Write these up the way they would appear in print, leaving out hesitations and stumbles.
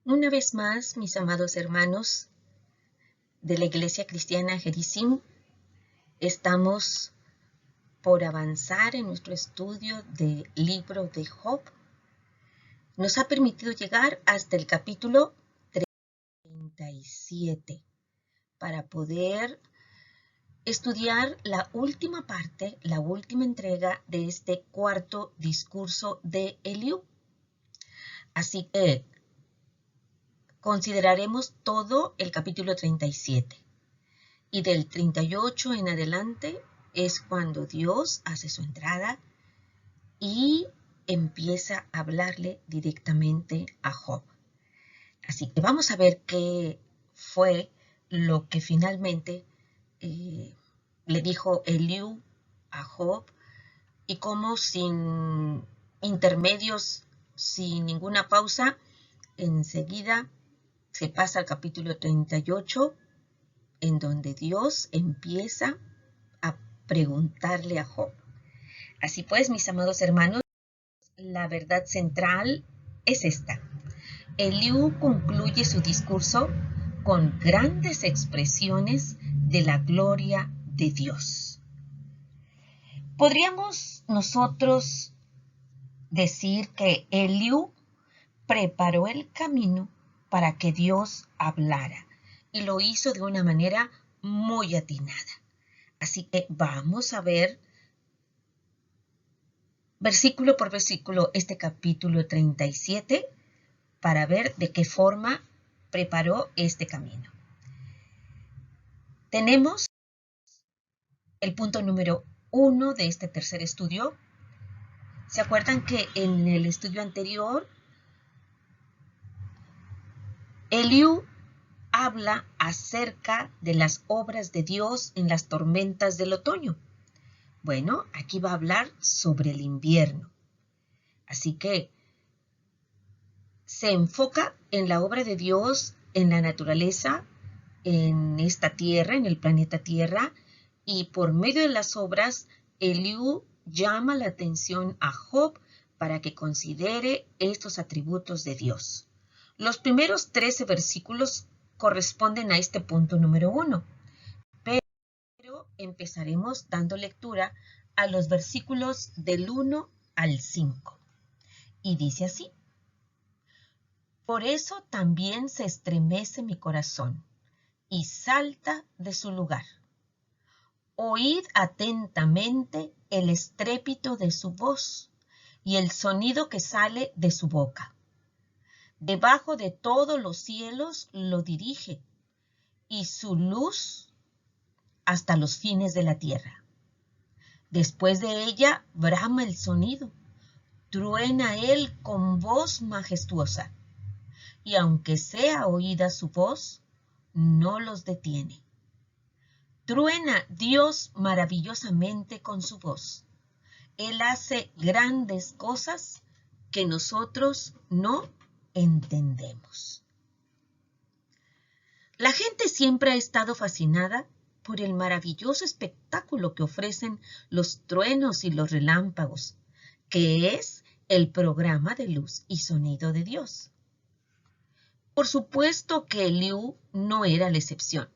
Una vez más, mis amados hermanos de la Iglesia Cristiana Gerizim, estamos por avanzar en nuestro estudio del libro de Job. Nos ha permitido llegar hasta el capítulo 37 para poder estudiar la última parte, la última entrega de este cuarto discurso de Eliú. Así que consideraremos todo el capítulo 37. Y del 38 en adelante es cuando Dios hace su entrada y empieza a hablarle directamente a Job. Así que vamos a ver qué fue lo que finalmente le dijo Eliú a Job y cómo sin intermedios, sin ninguna pausa, enseguida se pasa al capítulo 38, en donde Dios empieza a preguntarle a Job. Así pues, mis amados hermanos, la verdad central es esta. Eliú concluye su discurso con grandes expresiones de la gloria de Dios. Podríamos nosotros decir que Eliú preparó el camino para que Dios hablara y lo hizo de una manera muy atinada. Así que vamos a ver versículo por versículo este capítulo 37 para ver de qué forma preparó este camino. Tenemos el punto número 1 de este tercer estudio. ¿Se acuerdan que en el estudio anterior Eliú habla acerca de las obras de Dios en las tormentas del otoño? Bueno, aquí va a hablar sobre el invierno. Así que se enfoca en la obra de Dios, en la naturaleza, en esta tierra, en el planeta Tierra, y por medio de las obras, Eliú llama la atención a Job para que considere estos atributos de Dios. Los primeros 13 versículos corresponden a este punto número 1, pero empezaremos dando lectura a los versículos del 1 al 5. Y dice así: Por eso también se estremece mi corazón y salta de su lugar. Oíd atentamente el estrépito de su voz y el sonido que sale de su boca. Debajo de todos los cielos lo dirige, y su luz hasta los fines de la tierra. Después de ella brama el sonido, truena él con voz majestuosa, y aunque sea oída su voz, no los detiene. Truena Dios maravillosamente con su voz. Él hace grandes cosas que nosotros no entendemos. La gente siempre ha estado fascinada por el maravilloso espectáculo que ofrecen los truenos y los relámpagos, que es el programa de luz y sonido de Dios. Por supuesto que Eliú no era la excepción.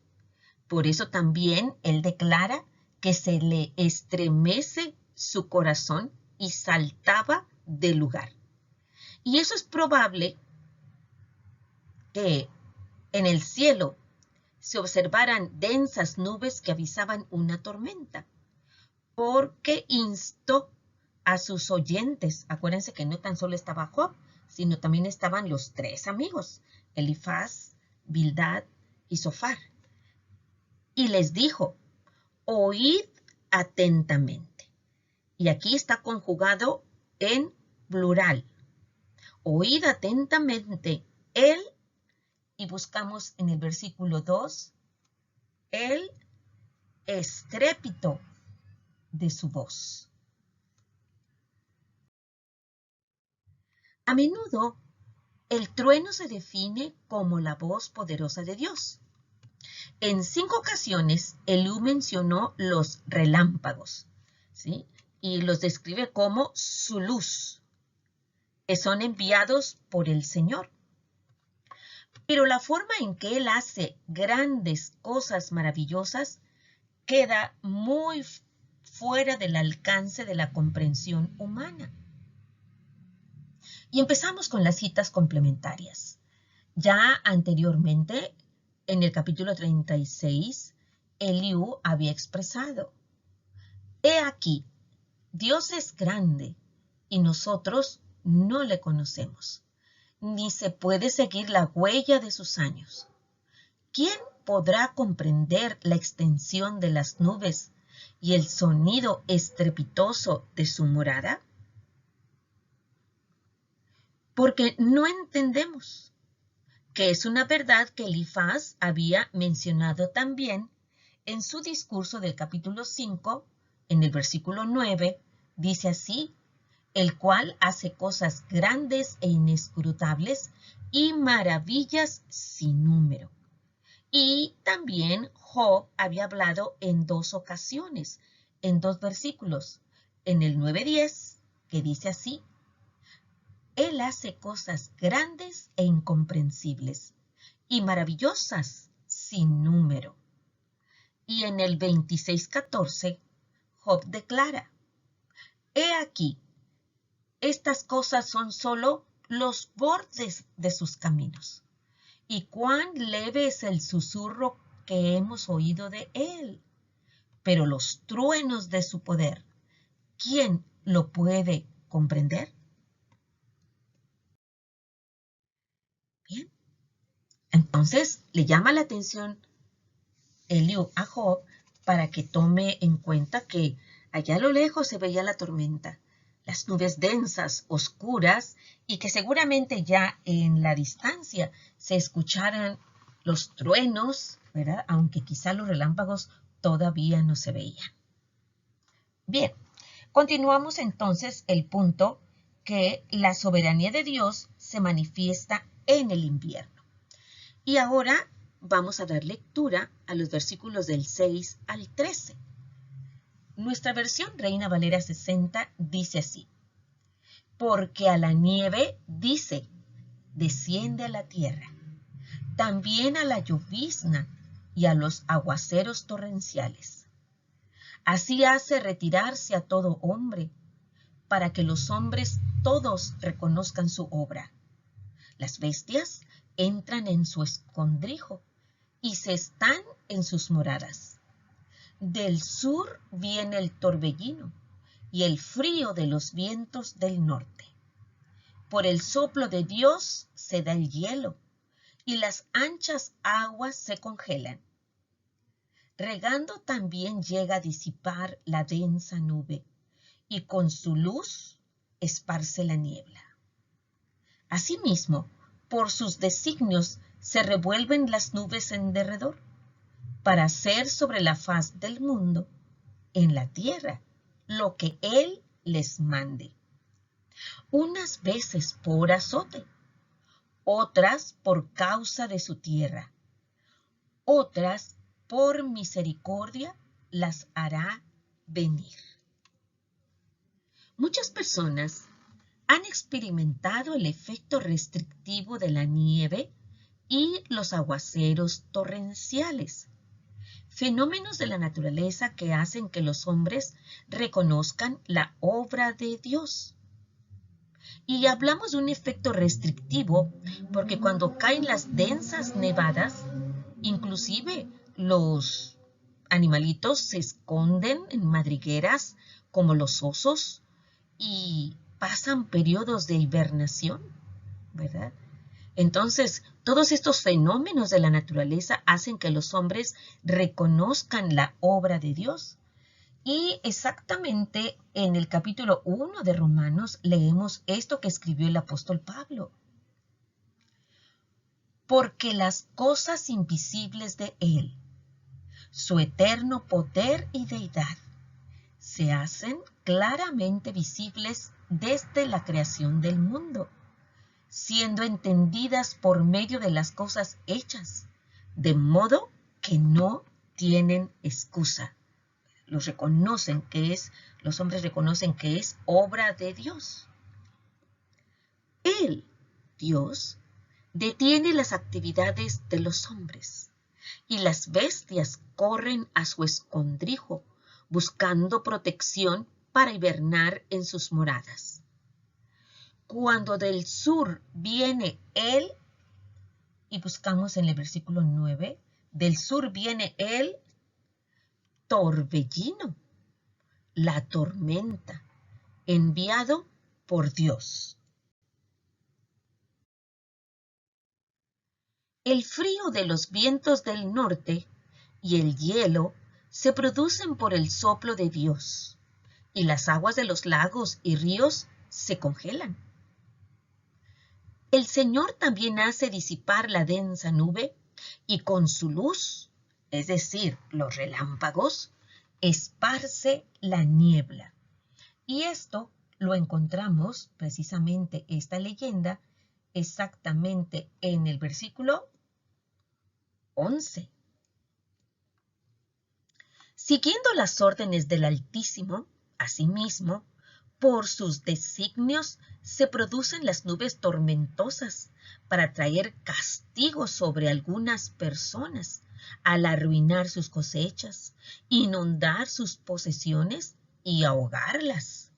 Por eso también él declara que se le estremece su corazón y saltaba del lugar. Y eso es probable que en el cielo se observaran densas nubes que avisaban una tormenta, porque instó a sus oyentes. Acuérdense que no tan solo estaba Job, sino también estaban los 3 amigos, Elifaz, Bildad y Zofar. Y les dijo: oíd atentamente. Y aquí está conjugado en plural. Oíd atentamente él, y buscamos en el versículo 2, el estrépito de su voz. A menudo, el trueno se define como la voz poderosa de Dios. En 5 ocasiones, Eliú mencionó los relámpagos, ¿sí? Y los describe como su luz, que son enviados por el Señor. Pero la forma en que Él hace grandes cosas maravillosas queda muy fuera del alcance de la comprensión humana. Y empezamos con las citas complementarias. Ya anteriormente, en el capítulo 36, Eliú había expresado: He aquí, Dios es grande y nosotros no le conocemos, ni se puede seguir la huella de sus años. ¿Quién podrá comprender la extensión de las nubes y el sonido estrepitoso de su morada? Porque no entendemos, que es una verdad que Elifaz había mencionado también en su discurso del capítulo 5, en el versículo 9, dice así: el cual hace cosas grandes e inescrutables y maravillas sin número. Y también Job había hablado en 2 ocasiones, en 2 versículos, en el 9:10, que dice así: Él hace cosas grandes e incomprensibles y maravillosas sin número. Y en el 26:14, Job declara: He aquí, estas cosas son solo los bordes de sus caminos, y cuán leve es el susurro que hemos oído de él. Pero los truenos de su poder, ¿quién lo puede comprender? Bien, entonces le llama la atención Eliú a Job para que tome en cuenta que allá a lo lejos se veía la tormenta, las nubes densas, oscuras, y que seguramente ya en la distancia se escucharan los truenos, ¿verdad? Aunque quizá los relámpagos todavía no se veían. Bien, continuamos entonces el punto que la soberanía de Dios se manifiesta en el invierno. Y ahora vamos a dar lectura a los versículos del 6 al 13. Nuestra versión Reina Valera 60 dice así: porque a la nieve dice, desciende a la tierra, también a la llovizna y a los aguaceros torrenciales. Así hace retirarse a todo hombre, para que los hombres todos reconozcan su obra. Las bestias entran en su escondrijo y se están en sus moradas. Del sur viene el torbellino y el frío de los vientos del norte. Por el soplo de Dios se da el hielo y las anchas aguas se congelan. Regando también llega a disipar la densa nube y con su luz esparce la niebla. Asimismo, por sus designios se revuelven las nubes en derredor, para hacer sobre la faz del mundo, en la tierra, lo que Él les mande. Unas veces por azote, otras por causa de su tierra, otras por misericordia las hará venir. Muchas personas han experimentado el efecto restrictivo de la nieve y los aguaceros torrenciales, fenómenos de la naturaleza que hacen que los hombres reconozcan la obra de Dios. Y hablamos de un efecto restrictivo porque cuando caen las densas nevadas, inclusive los animalitos se esconden en madrigueras como los osos y pasan periodos de hibernación, ¿verdad? Entonces, todos estos fenómenos de la naturaleza hacen que los hombres reconozcan la obra de Dios. Y exactamente en el capítulo 1 de Romanos leemos esto que escribió el apóstol Pablo. Porque las cosas invisibles de Él, su eterno poder y deidad, se hacen claramente visibles desde la creación del mundo, siendo entendidas por medio de las cosas hechas, de modo que no tienen excusa. Los hombres reconocen que es obra de Dios. Él, Dios, detiene las actividades de los hombres, y las bestias corren a su escondrijo, buscando protección para hibernar en sus moradas. Cuando del sur viene él, y buscamos en el versículo 9, del sur viene el torbellino, la tormenta, enviado por Dios. El frío de los vientos del norte y el hielo se producen por el soplo de Dios, y las aguas de los lagos y ríos se congelan. El Señor también hace disipar la densa nube y con su luz, es decir, los relámpagos, esparce la niebla. Y esto lo encontramos precisamente, esta leyenda, exactamente en el versículo 11. Siguiendo las órdenes del Altísimo, asimismo, por sus designios se producen las nubes tormentosas para traer castigo sobre algunas personas al arruinar sus cosechas, inundar sus posesiones y ahogarlas.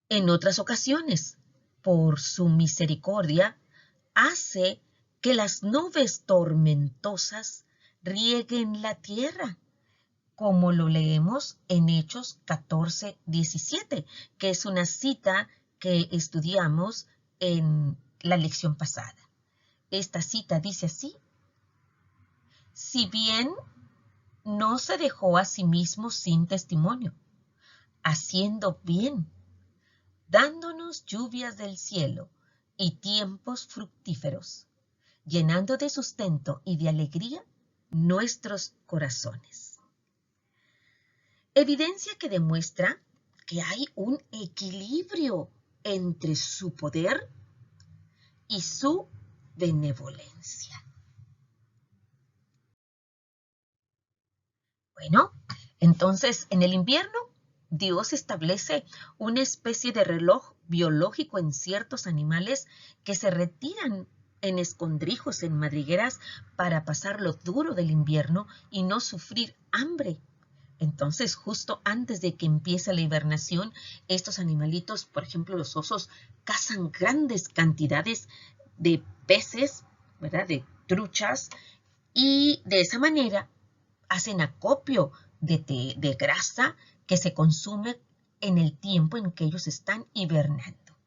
En otras ocasiones, por su misericordia, hace que las nubes tormentosas rieguen la tierra, como lo leemos en Hechos 14:17, que es una cita que estudiamos en la lección pasada. Esta cita dice así: si bien no se dejó a sí mismo sin testimonio, haciendo bien, dándonos lluvias del cielo y tiempos fructíferos, llenando de sustento y de alegría nuestros corazones. Evidencia que demuestra que hay un equilibrio entre su poder y su benevolencia. Bueno, entonces en el invierno Dios establece una especie de reloj biológico en ciertos animales que se retiran en escondrijos, en madrigueras, para pasar lo duro del invierno y no sufrir hambre. Entonces, justo antes de que empiece la hibernación, estos animalitos, por ejemplo, los osos, cazan grandes cantidades de peces, ¿verdad?, de truchas, y de esa manera hacen acopio de grasa que se consume en el tiempo en que ellos están hibernando.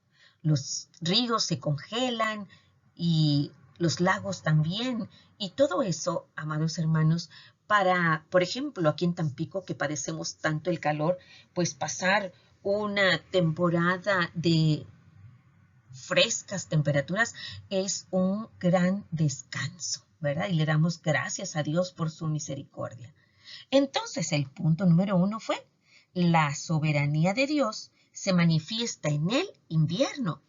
Los ríos se congelan y los lagos también, y todo eso, amados hermanos, para, por ejemplo, aquí en Tampico, que padecemos tanto el calor, pues pasar una temporada de frescas temperaturas es un gran descanso, ¿verdad? Y le damos gracias a Dios por su misericordia. Entonces, el punto número 1 fue: la soberanía de Dios se manifiesta en el invierno.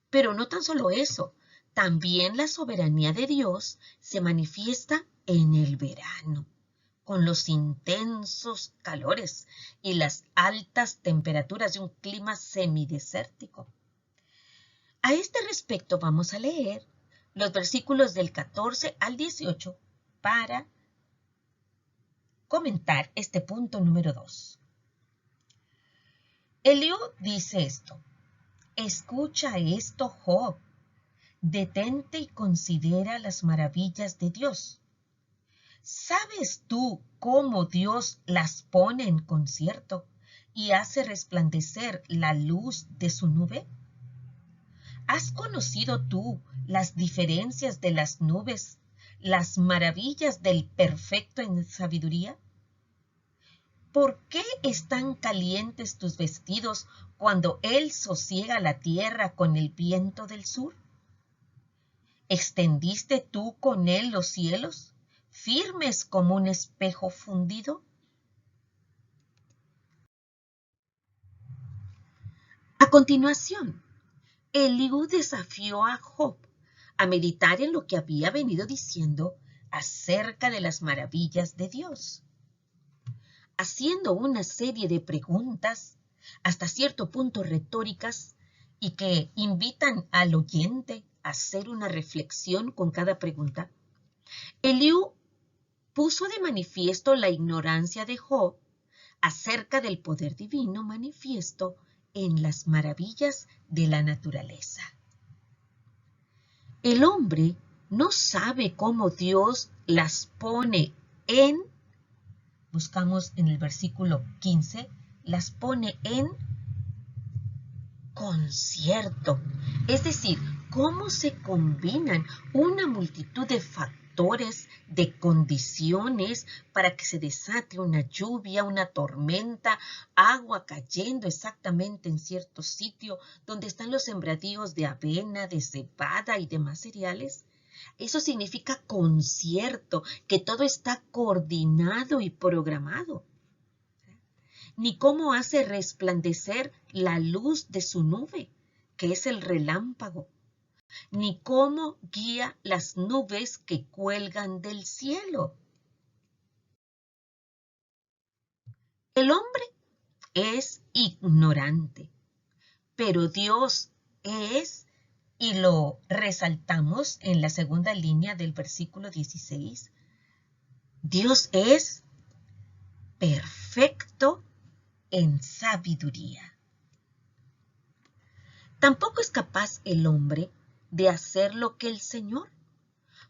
Pero no tan solo eso, también la soberanía de Dios se manifiesta en el verano, con los intensos calores y las altas temperaturas de un clima semidesértico. A este respecto vamos a leer los versículos del 14 al 18 para comentar este punto número 2. Eliú dice esto: escucha esto, Job, detente y considera las maravillas de Dios. ¿Sabes tú cómo Dios las pone en concierto y hace resplandecer la luz de su nube? ¿Has conocido tú las diferencias de las nubes, las maravillas del perfecto en sabiduría? ¿Por qué están calientes tus vestidos cuando Él sosiega la tierra con el viento del sur? ¿Extendiste tú con Él los cielos, firmes como un espejo fundido? A continuación, Eliú desafió a Job a meditar en lo que había venido diciendo acerca de las maravillas de Dios, haciendo una serie de preguntas, hasta cierto punto retóricas, y que invitan al oyente a hacer una reflexión con cada pregunta, Eliú puso de manifiesto la ignorancia de Job acerca del poder divino manifiesto en las maravillas de la naturaleza. El hombre no sabe cómo Dios las pone buscamos en el versículo 15, las pone en concierto. Es decir, cómo se combinan una multitud de factores, de condiciones para que se desate una lluvia, una tormenta, agua cayendo exactamente en cierto sitio donde están los sembradíos de avena, de cebada y demás cereales. Eso significa concierto, que todo está coordinado y programado. Ni cómo hace resplandecer la luz de su nube, que es el relámpago, ni cómo guía las nubes que cuelgan del cielo. El hombre es ignorante, pero Dios es, y lo resaltamos en la segunda línea del versículo 16, Dios es perfecto en sabiduría. Tampoco es capaz el hombre de hacer lo que el Señor,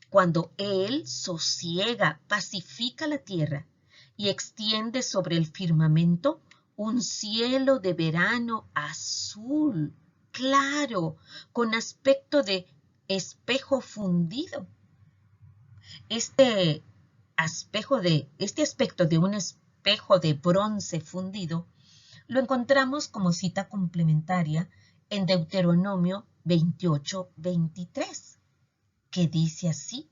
cuando Él sosiega, pacifica la tierra y extiende sobre el firmamento un cielo de verano azul, claro, con aspecto de espejo fundido. Este aspecto de un espejo de bronce fundido lo encontramos como cita complementaria en Deuteronomio 28:23, que dice así: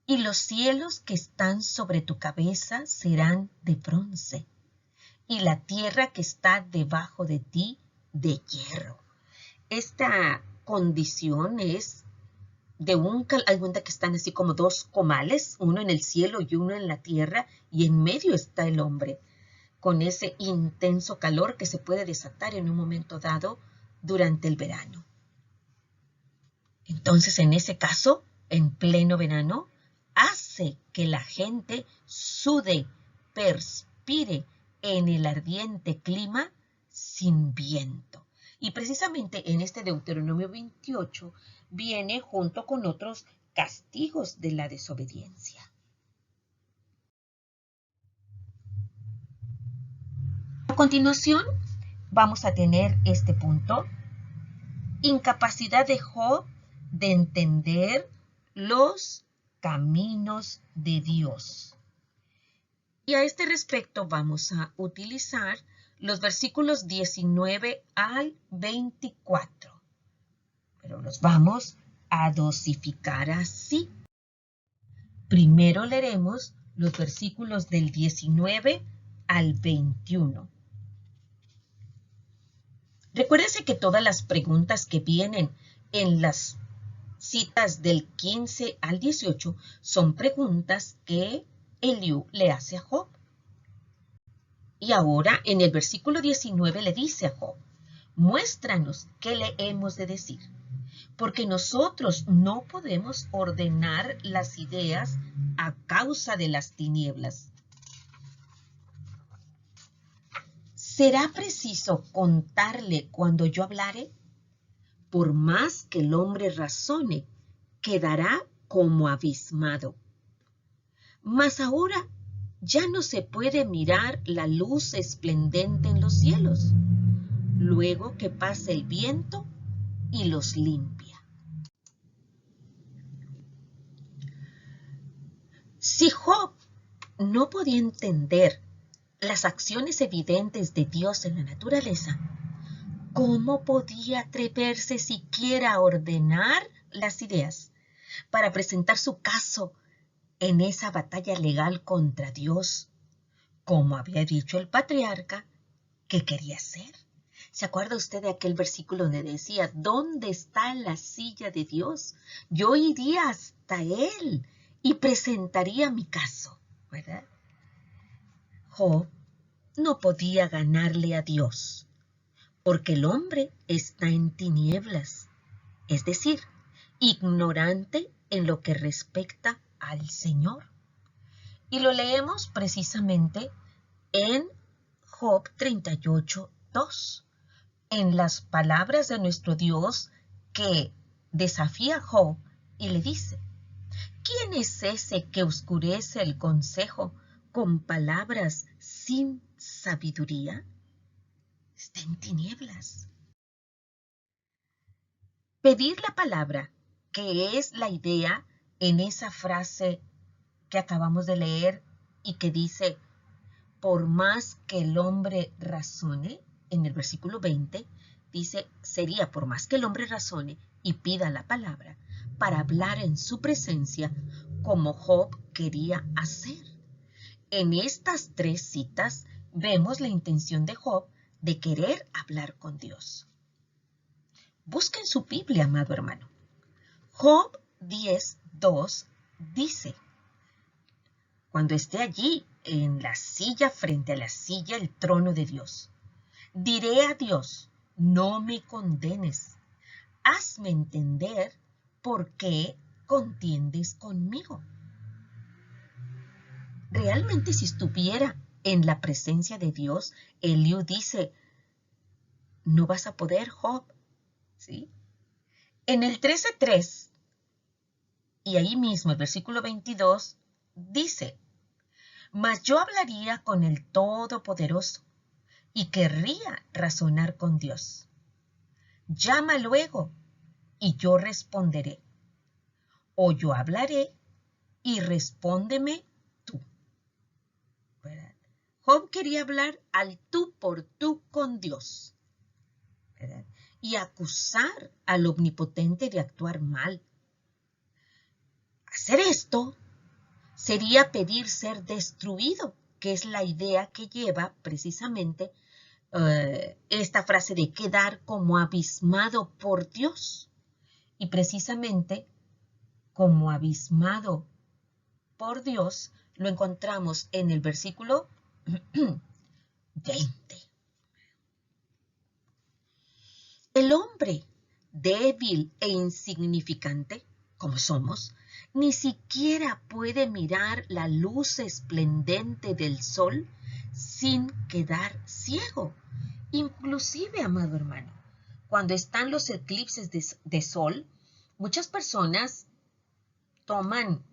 y los cielos que están sobre tu cabeza serán de bronce, y la tierra que está debajo de ti de hierro. Esta condición es de hay cuenta que están así como dos comales, uno en el cielo y uno en la tierra, y en medio está el hombre, con ese intenso calor que se puede desatar en un momento dado durante el verano. Entonces, en ese caso, en pleno verano, hace que la gente sude, perspire en el ardiente clima sin viento. Y precisamente en este Deuteronomio 28 viene junto con otros castigos de la desobediencia. A continuación, vamos a tener este punto: incapacidad de Job de entender los caminos de Dios. Y a este respecto vamos a utilizar los versículos 19 al 24. Pero los vamos a dosificar así. Primero leeremos los versículos del 19 al 21. Recuérdense que todas las preguntas que vienen en las citas del 15 al 18 son preguntas que Eliú le hace a Job. Y ahora en el versículo 19 le dice a Job: muéstranos qué le hemos de decir, porque nosotros no podemos ordenar las ideas a causa de las tinieblas. ¿Será preciso contarle cuando yo hablare? Por más que el hombre razone, quedará como abismado. Mas ahora ya no se puede mirar la luz esplendente en los cielos, luego que pase el viento y los limpia. Si Job no podía entender las acciones evidentes de Dios en la naturaleza, ¿cómo podía atreverse siquiera a ordenar las ideas para presentar su caso en esa batalla legal contra Dios, como había dicho el patriarca que quería hacer? ¿Se acuerda usted de aquel versículo donde decía: ¿dónde está la silla de Dios? Yo iría hasta él y presentaría mi caso, ¿verdad? Job no podía ganarle a Dios, porque el hombre está en tinieblas, es decir, ignorante en lo que respecta al Señor. Y lo leemos precisamente en Job 38:2, en las palabras de nuestro Dios que desafía a Job y le dice: ¿quién es ese que oscurece el consejo con palabras sin sabiduría? Está en tinieblas. Pedir la palabra, que es la idea en esa frase que acabamos de leer y que dice: por más que el hombre razone, en el versículo 20, dice, sería por más que el hombre razone y pida la palabra para hablar en su presencia como Job quería hacer. En estas 3 citas vemos la intención de Job de querer hablar con Dios. Busquen su Biblia, amado hermano. Job 10:2 dice: cuando esté allí en la silla, frente a la silla, el trono de Dios, diré a Dios: no me condenes, hazme entender por qué contiendes conmigo. Realmente, si estuviera en la presencia de Dios, Eliú dice: no vas a poder, Job, ¿sí? En el 13:3, y ahí mismo el versículo 22, dice: mas yo hablaría con el Todopoderoso y querría razonar con Dios. Llama luego y yo responderé, o yo hablaré y respóndeme tú. ¿Verdad? Job quería hablar al tú por tú con Dios, ¿verdad? Y acusar al Omnipotente de actuar mal. Hacer esto sería pedir ser destruido, que es la idea que lleva precisamente esta frase de quedar como abismado por Dios. Y precisamente como abismado por Dios lo encontramos en el versículo 20. El hombre débil e insignificante, como somos, ni siquiera puede mirar la luz esplendente del sol sin quedar ciego. Inclusive, amado hermano, cuando están los eclipses de sol, muchas personas toman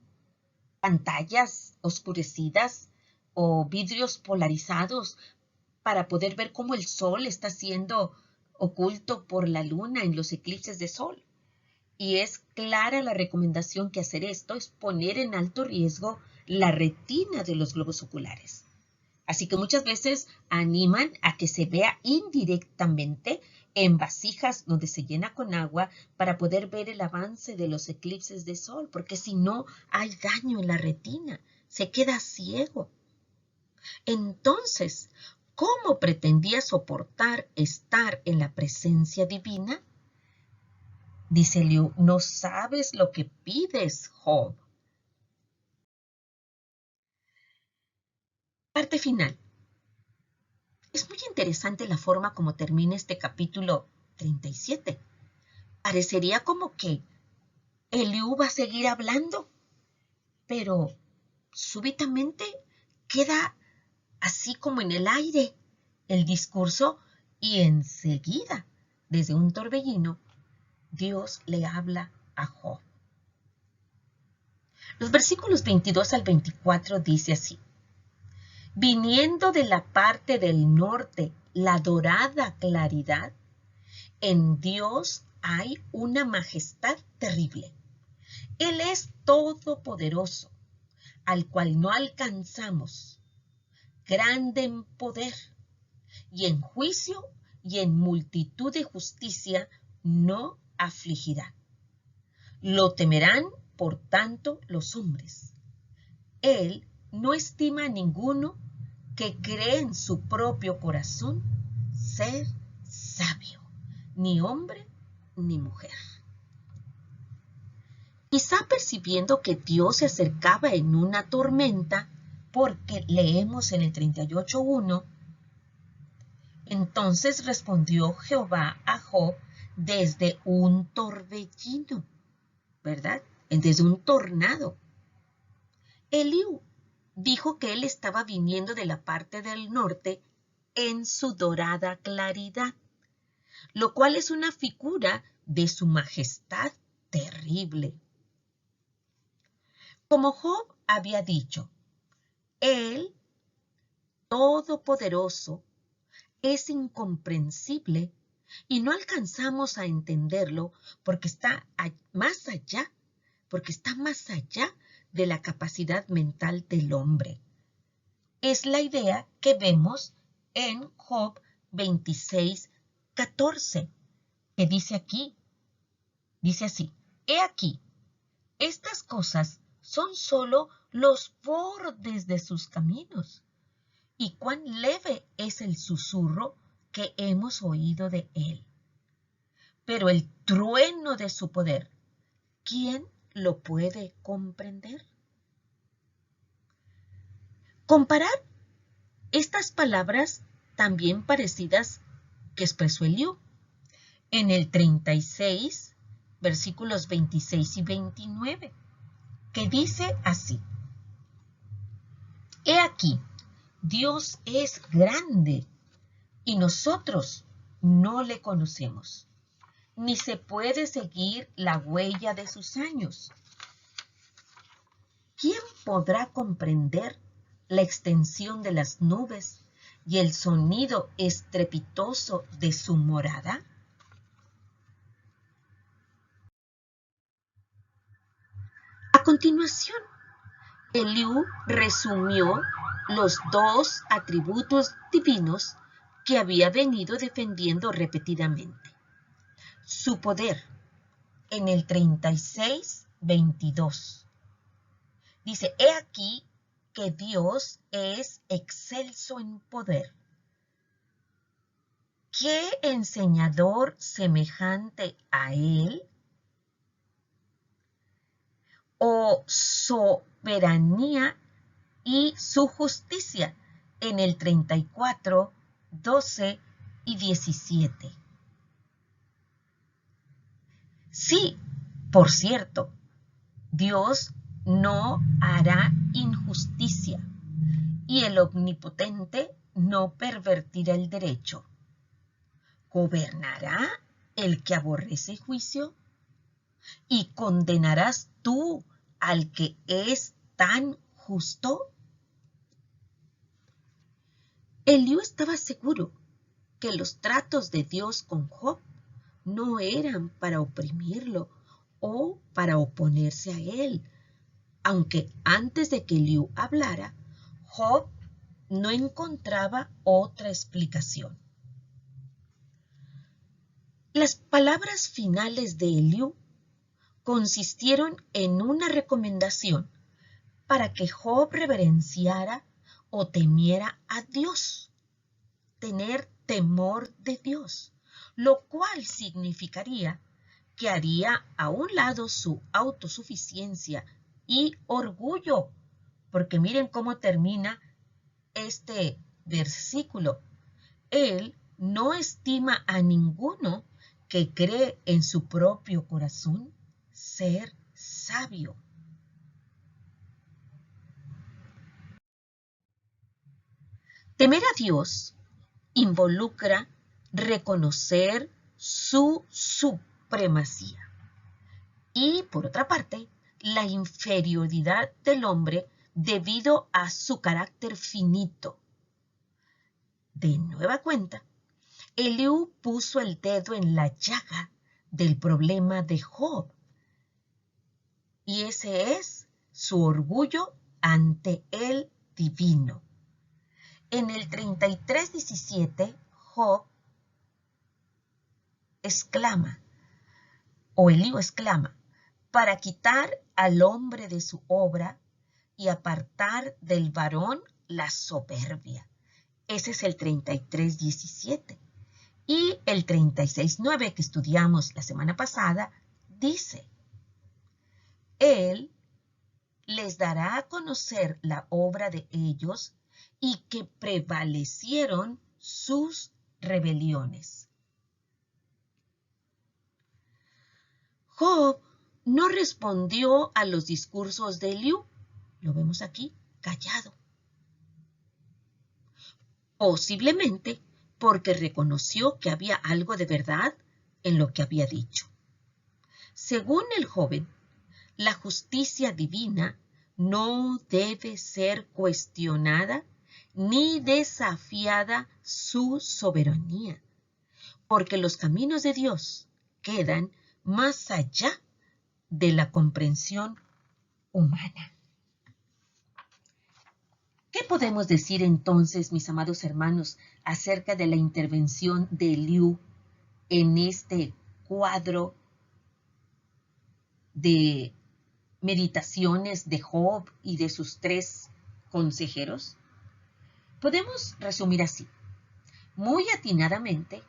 pantallas oscurecidas o vidrios polarizados para poder ver cómo el sol está siendo oculto por la luna en los eclipses de sol. Y es clara la recomendación que hacer esto es poner en alto riesgo la retina de los globos oculares. Así que muchas veces animan a que se vea indirectamente en vasijas donde se llena con agua para poder ver el avance de los eclipses de sol, porque si no hay daño en la retina, se queda ciego. Entonces, ¿cómo pretendía soportar estar en la presencia divina? Dice Eliú: no sabes lo que pides, Job. Parte final. Es muy interesante la forma como termina este capítulo 37. Parecería como que Eliú va a seguir hablando, pero súbitamente queda así como en el aire el discurso y enseguida, desde un torbellino, Dios le habla a Job. Los versículos 22 al 24 dice así: viniendo de la parte del norte la dorada claridad, en Dios hay una majestad terrible. Él es todopoderoso, al cual no alcanzamos, grande en poder, y en juicio y en multitud de justicia no afligirá. Lo temerán, por tanto, los hombres. Él no estima a ninguno que cree en su propio corazón ser sabio, ni hombre ni mujer. Quizá percibiendo que Dios se acercaba en una tormenta, porque leemos en el 38:1, Entonces respondió Jehová a Job desde un torbellino, ¿verdad? Desde un tornado. Eliú dijo que él estaba viniendo de la parte del norte en su dorada claridad, lo cual es una figura de su majestad terrible. Como Job había dicho, él, todopoderoso, es incomprensible y no alcanzamos a entenderlo porque está más allá de la capacidad mental del hombre. Es la idea que vemos en Job 26:14, que dice así, he aquí, estas cosas son solo los bordes de sus caminos, y cuán leve es el susurro que hemos oído de él. Pero el trueno de su poder, ¿quién lo puede comprender? Comparar estas palabras también parecidas que expresó Eliú en el 36, versículos 26 y 29, que dice así, he aquí, Dios es grande y nosotros no le conocemos, ni se puede seguir la huella de sus años. ¿Quién podrá comprender la extensión de las nubes y el sonido estrepitoso de su morada? A continuación, Eliú resumió los dos atributos divinos que había venido defendiendo repetidamente. Su poder, en el 36:22. Dice, he aquí que Dios es excelso en poder. ¿Qué enseñador semejante a él? O soberanía y su justicia, en el 34:12 y 17. Sí, por cierto, Dios no hará injusticia y el omnipotente no pervertirá el derecho. ¿Gobernará el que aborrece juicio? ¿Y condenarás tú al que es tan justo? Eliú estaba seguro que los tratos de Dios con Job no eran para oprimirlo o para oponerse a él, aunque antes de que Eliú hablara, Job no encontraba otra explicación. Las palabras finales de Eliú consistieron en una recomendación para que Job reverenciara o temiera a Dios, tener temor de Dios, lo cual significaría que haría a un lado su autosuficiencia y orgullo, porque miren cómo termina este versículo. Él no estima a ninguno que cree en su propio corazón ser sabio. Temer a Dios involucra reconocer su supremacía y, por otra parte, la inferioridad del hombre debido a su carácter finito. De nueva cuenta, Eliú puso el dedo en la llaga del problema de Job, y ese es su orgullo ante el divino. En el 33:17, Job exclama, o Eliú exclama, para quitar al hombre de su obra y apartar del varón la soberbia. Ese es el 33:17. Y el 36:9 que estudiamos la semana pasada dice, Él les dará a conocer la obra de ellos y que prevalecieron sus rebeliones. Job no respondió a los discursos de Eliú. Lo vemos aquí, callado. Posiblemente porque reconoció que había algo de verdad en lo que había dicho. Según el joven, la justicia divina no debe ser cuestionada ni desafiada su soberanía, porque los caminos de Dios quedan más allá de la comprensión humana. ¿Qué podemos decir entonces, mis amados hermanos, acerca de la intervención de Eliú en este cuadro de meditaciones de Job y de sus 3 consejeros? Podemos resumir así. Muy atinadamente,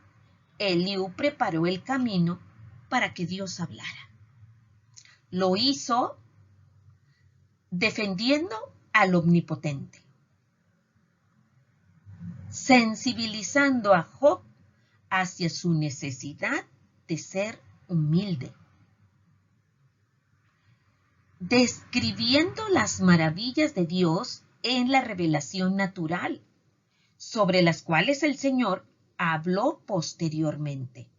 Eliú preparó el camino para que Dios hablara. Lo hizo defendiendo al Omnipotente, sensibilizando a Job hacia su necesidad de ser humilde, describiendo las maravillas de Dios en la revelación natural, sobre las cuales el Señor habló posteriormente,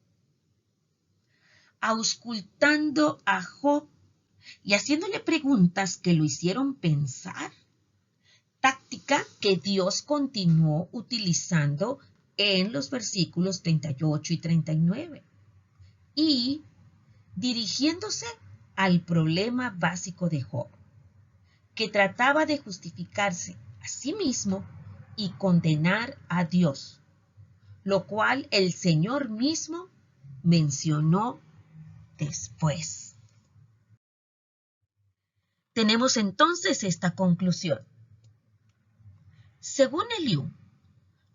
auscultando a Job y haciéndole preguntas que lo hicieron pensar, táctica que Dios continuó utilizando en los versículos 38 y 39, y dirigiéndose al problema básico de Job, que trataba de justificarse a sí mismo y condenar a Dios, lo cual el Señor mismo mencionó después. Tenemos entonces esta conclusión. Según Eliú,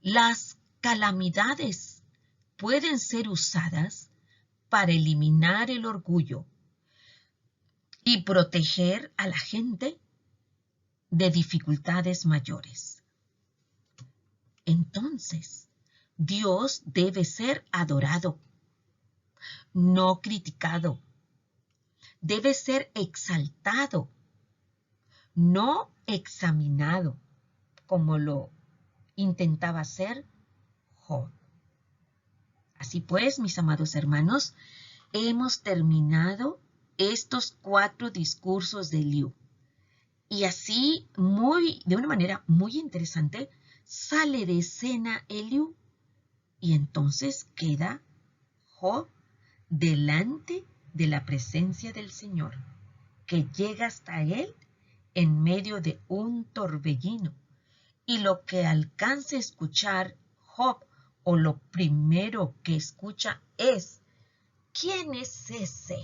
las calamidades pueden ser usadas para eliminar el orgullo y proteger a la gente de dificultades mayores. Entonces, Dios debe ser adorado, no criticado. Debe ser exaltado, no examinado, como lo intentaba hacer Job. Así pues, mis amados hermanos, hemos terminado estos 4 discursos de Eliú. Y así, de una manera muy interesante, sale de escena Eliú. Y entonces queda Job delante de la presencia del Señor, que llega hasta él en medio de un torbellino. Y lo que alcance a escuchar Job, o lo primero que escucha es: ¿quién es ese?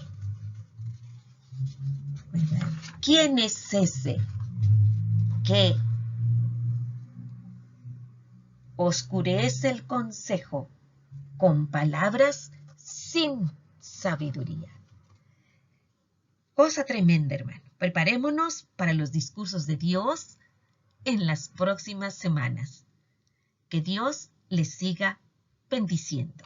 ¿Verdad? ¿Quién es ese que oscurece el consejo con palabras sin sabiduría? Cosa tremenda, hermano. Preparémonos para los discursos de Dios en las próximas semanas. Que Dios les siga bendiciendo.